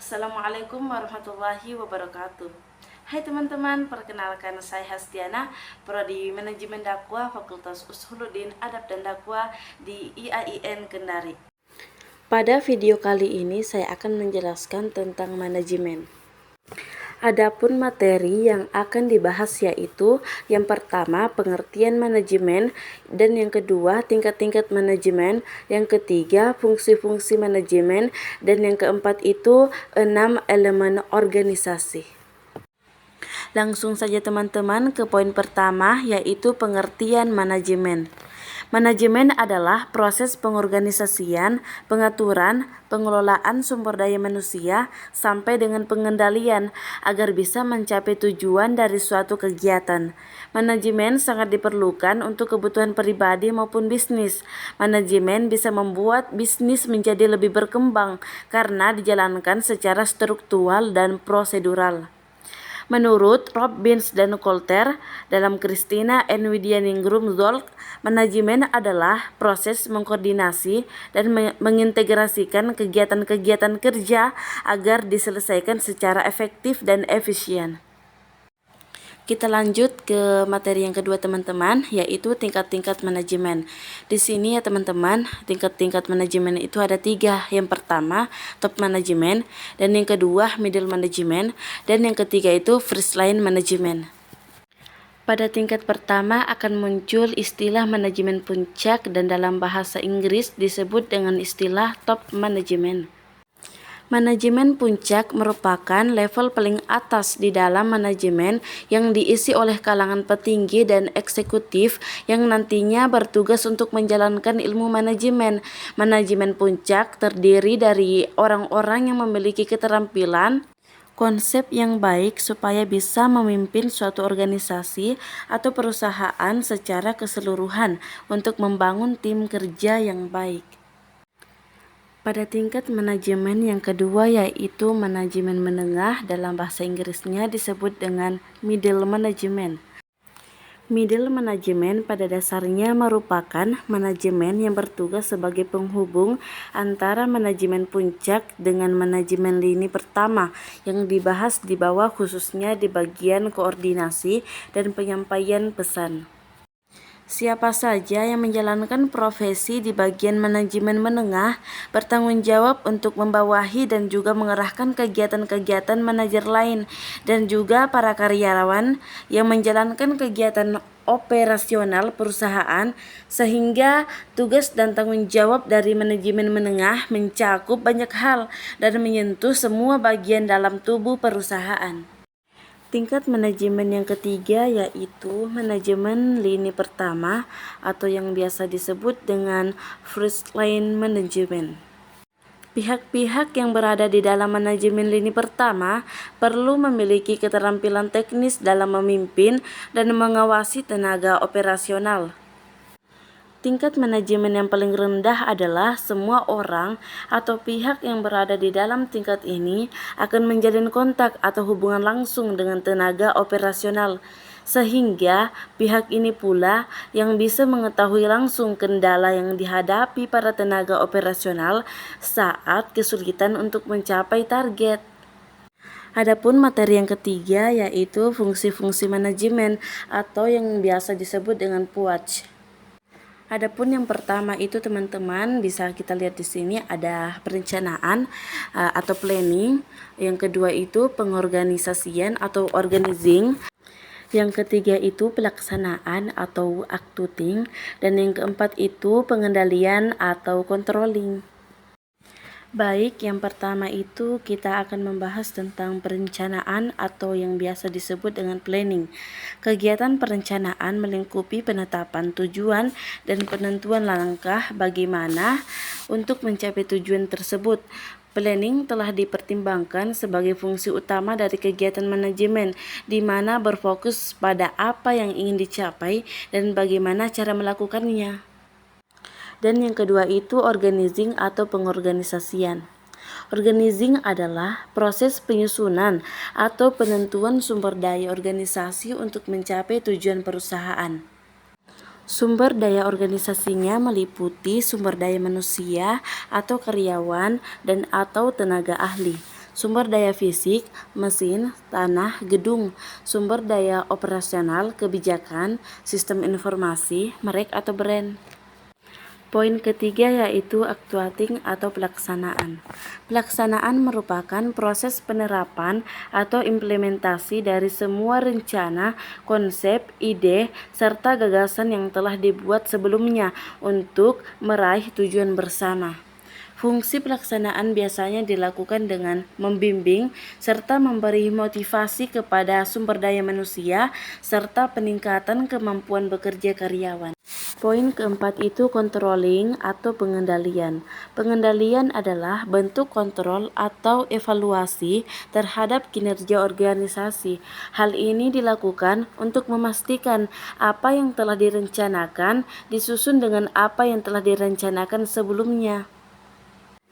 Assalamualaikum warahmatullahi wabarakatuh. Hai teman-teman, perkenalkan saya Hastiana, Prodi Manajemen Dakwah Fakultas Usuluddin Adab dan Dakwah di IAIN Kendari. Pada video kali ini saya akan menjelaskan tentang manajemen. Adapun materi yang akan dibahas yaitu yang pertama pengertian manajemen, dan yang kedua tingkat-tingkat manajemen, yang ketiga fungsi-fungsi manajemen, dan yang keempat itu 6 elemen organisasi. Langsung saja teman-teman ke poin pertama, yaitu pengertian manajemen. Manajemen adalah proses pengorganisasian, pengaturan, pengelolaan sumber daya manusia sampai dengan pengendalian agar bisa mencapai tujuan dari suatu kegiatan. Manajemen sangat diperlukan untuk kebutuhan pribadi maupun bisnis. Manajemen bisa membuat bisnis menjadi lebih berkembang karena dijalankan secara struktural dan prosedural. Menurut Robbins dan Coulter dalam Christina and Widianingrum Zolk, manajemen adalah proses mengkoordinasi dan mengintegrasikan kegiatan-kegiatan kerja agar diselesaikan secara efektif dan efisien. Kita lanjut ke materi yang kedua teman-teman, yaitu tingkat-tingkat manajemen. Di sini ya teman-teman, tingkat-tingkat manajemen itu ada 3. Yang pertama top manajemen, dan yang kedua middle manajemen, dan yang ketiga itu first line manajemen. Pada tingkat pertama akan muncul istilah manajemen puncak dan dalam bahasa Inggris disebut dengan istilah top management. Manajemen puncak merupakan level paling atas di dalam manajemen yang diisi oleh kalangan petinggi dan eksekutif yang nantinya bertugas untuk menjalankan ilmu manajemen. Manajemen puncak terdiri dari orang-orang yang memiliki keterampilan, konsep yang baik supaya bisa memimpin suatu organisasi atau perusahaan secara keseluruhan untuk membangun tim kerja yang baik. Pada tingkat manajemen yang kedua yaitu manajemen menengah, dalam bahasa Inggrisnya disebut dengan middle management. Middle management pada dasarnya merupakan manajemen yang bertugas sebagai penghubung antara manajemen puncak dengan manajemen lini pertama yang dibahas di bawah, khususnya di bagian koordinasi dan penyampaian pesan. Siapa saja yang menjalankan profesi di bagian manajemen menengah bertanggung jawab untuk membawahi dan juga mengerahkan kegiatan-kegiatan manajer lain dan juga para karyawan yang menjalankan kegiatan operasional perusahaan, sehingga tugas dan tanggung jawab dari manajemen menengah mencakup banyak hal dan menyentuh semua bagian dalam tubuh perusahaan. Tingkat manajemen yang ketiga yaitu manajemen lini pertama atau yang biasa disebut dengan first line management. Pihak-pihak yang berada di dalam manajemen lini pertama perlu memiliki keterampilan teknis dalam memimpin dan mengawasi tenaga operasional. Tingkat manajemen yang paling rendah adalah semua orang atau pihak yang berada di dalam tingkat ini akan menjalin kontak atau hubungan langsung dengan tenaga operasional, sehingga pihak ini pula yang bisa mengetahui langsung kendala yang dihadapi para tenaga operasional saat kesulitan untuk mencapai target. Adapun materi yang ketiga yaitu fungsi-fungsi manajemen atau yang biasa disebut dengan PUAC. Adapun yang pertama itu teman-teman bisa kita lihat di sini ada perencanaan atau planning, yang kedua itu pengorganisasian atau organizing, yang ketiga itu pelaksanaan atau accounting, dan yang keempat itu pengendalian atau controlling. Baik, yang pertama itu kita akan membahas tentang perencanaan atau yang biasa disebut dengan planning. Kegiatan perencanaan melingkupi penetapan tujuan dan penentuan langkah bagaimana untuk mencapai tujuan tersebut. Planning telah dipertimbangkan sebagai fungsi utama dari kegiatan manajemen, di mana berfokus pada apa yang ingin dicapai dan bagaimana cara melakukannya. Dan yang kedua itu organizing atau pengorganisasian. Organizing adalah proses penyusunan atau penentuan sumber daya organisasi untuk mencapai tujuan perusahaan. Sumber daya organisasinya meliputi sumber daya manusia atau karyawan dan atau tenaga ahli. sumber daya fisik, mesin, tanah, gedung, sumber daya operasional, kebijakan, sistem informasi, merek atau brand. Poin ketiga yaitu actuating atau pelaksanaan. Pelaksanaan merupakan proses penerapan atau implementasi dari semua rencana, konsep, ide, serta gagasan yang telah dibuat sebelumnya untuk meraih tujuan bersama. Fungsi pelaksanaan biasanya dilakukan dengan membimbing serta memberi motivasi kepada sumber daya manusia serta peningkatan kemampuan bekerja karyawan. Poin keempat itu controlling atau pengendalian. Pengendalian adalah bentuk kontrol atau evaluasi terhadap kinerja organisasi. Hal ini dilakukan untuk memastikan apa yang telah direncanakan disusun dengan apa yang telah direncanakan sebelumnya.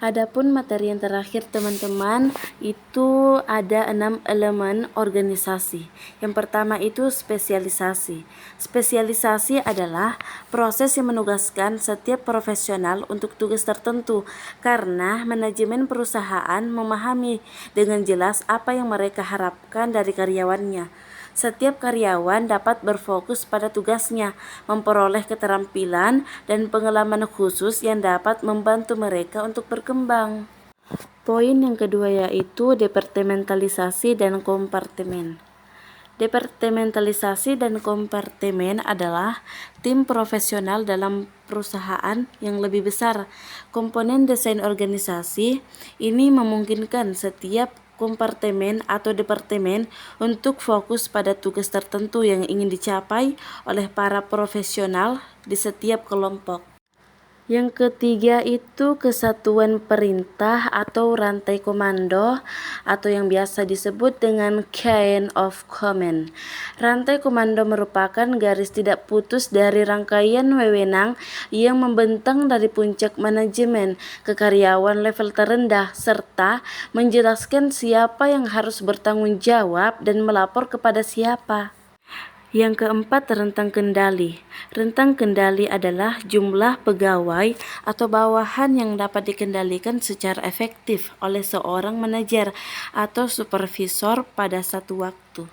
Adapun materi yang terakhir teman-teman, itu ada 6 elemen organisasi. Yang pertama itu spesialisasi. Spesialisasi adalah proses yang menugaskan setiap profesional untuk tugas tertentu, karena manajemen perusahaan memahami dengan jelas apa yang mereka harapkan dari karyawannya. Setiap karyawan dapat berfokus pada tugasnya, memperoleh keterampilan dan pengalaman khusus yang dapat membantu mereka untuk berkembang. Poin yang kedua yaitu departementalisasi dan kompartemen. Departementalisasi dan kompartemen adalah tim profesional dalam perusahaan yang lebih besar. Komponen desain organisasi ini memungkinkan setiap kompartemen atau departemen untuk fokus pada tugas tertentu yang ingin dicapai oleh para profesional di setiap kelompok. Yang ketiga itu kesatuan perintah atau rantai komando atau yang biasa disebut dengan chain of command. Rantai komando merupakan garis tidak putus dari rangkaian wewenang yang membentang dari puncak manajemen ke karyawan level terendah serta menjelaskan siapa yang harus bertanggung jawab dan melapor kepada siapa. Yang keempat, rentang kendali. Rentang kendali adalah jumlah pegawai atau bawahan yang dapat dikendalikan secara efektif oleh seorang manajer atau supervisor pada satu waktu.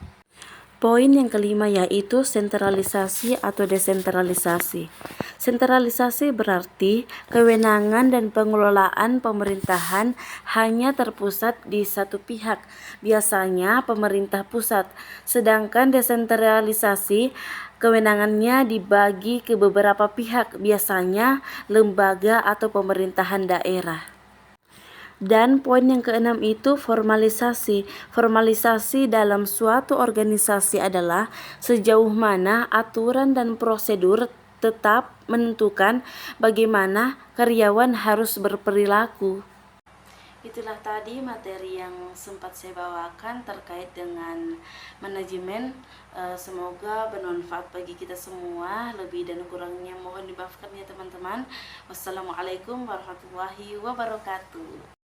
Poin yang kelima yaitu sentralisasi atau desentralisasi. Sentralisasi berarti kewenangan dan pengelolaan pemerintahan hanya terpusat di satu pihak, biasanya pemerintah pusat. Sedangkan desentralisasi kewenangannya dibagi ke beberapa pihak, biasanya lembaga atau pemerintahan daerah. Dan poin yang keenam itu formalisasi. Formalisasi dalam suatu organisasi adalah sejauh mana aturan dan prosedur tetap menentukan bagaimana karyawan harus berperilaku. Itulah tadi materi yang sempat saya bawakan terkait dengan manajemen. Semoga bermanfaat bagi kita semua. Lebih dan kurangnya mohon dimaafkan ya teman-teman. Wassalamualaikum warahmatullahi wabarakatuh.